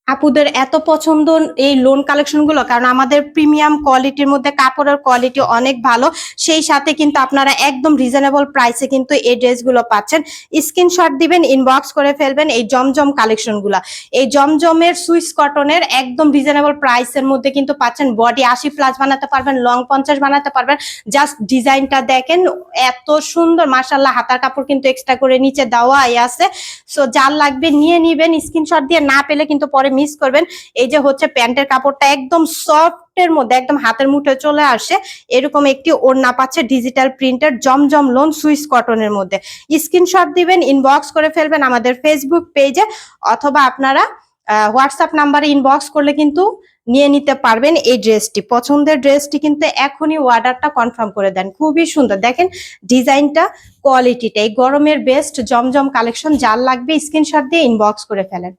আপুদের এত পছন্দ এই লোন কালেকশন গুলো, কারণ আমাদের প্রিমিয়াম কোয়ালিটির মধ্যে কাপড়ের কোয়ালিটি অনেক ভালো। সেই সাথে কিন্তু আপনারা একদম রিজনেবল প্রাইসে কিন্তু এই ড্রেসগুলো পাচ্ছেন। স্ক্রিনশট দিবেন, ইনবক্স করে ফেলবেন এই জমজম কালেকশন গুলা। এই জমজমের সুইস কটনের একদম রিজনেবল প্রাইসের মধ্যে কিন্তু পাচ্ছেন। বডি 80+ বানাতে পারবেন, লং 50 বানাতে পারবেন। জাস্ট ডিজাইনটা দেখেন, এত সুন্দর মাশাআল্লাহ। হাতার কাপড় কিন্তু এক্সট্রা করে নিচে দেওয়াই আছে। সো যার লাগবে নিয়ে নিবেন, স্ক্রিনশট দিয়ে, না পেলে কিন্তু পরে মিস করবেন। এই যে হচ্ছে প্যান্টের কাপড়টা একদম সফট এর মধ্যে, একদম হাতের মুঠে চলে আসে। এরকম একটি ওড়না পাচ্ছে ডিজিটাল প্রিন্টের জমজম লোন সুইস কটনের মধ্যে। স্ক্রিনশট দিবেন, ইনবক্স করে ফেলবেন আমাদের ফেসবুক পেজে, অথবা আপনারা হোয়াটসঅ্যাপ নাম্বারে ইনবক্স করলে কিন্তু নিয়ে নিতে পারবেন এই ড্রেসটি। পছন্দের ড্রেসটি কিন্তু এখনই অর্ডারটা কনফার্ম করে দেন। খুবই সুন্দর দেখেন ডিজাইনটা, কোয়ালিটিটা। এই গরমের বেস্ট জমজম কালেকশন। যার লাগবে স্ক্রিনশট দিয়ে ইনবক্স করে ফেলেন।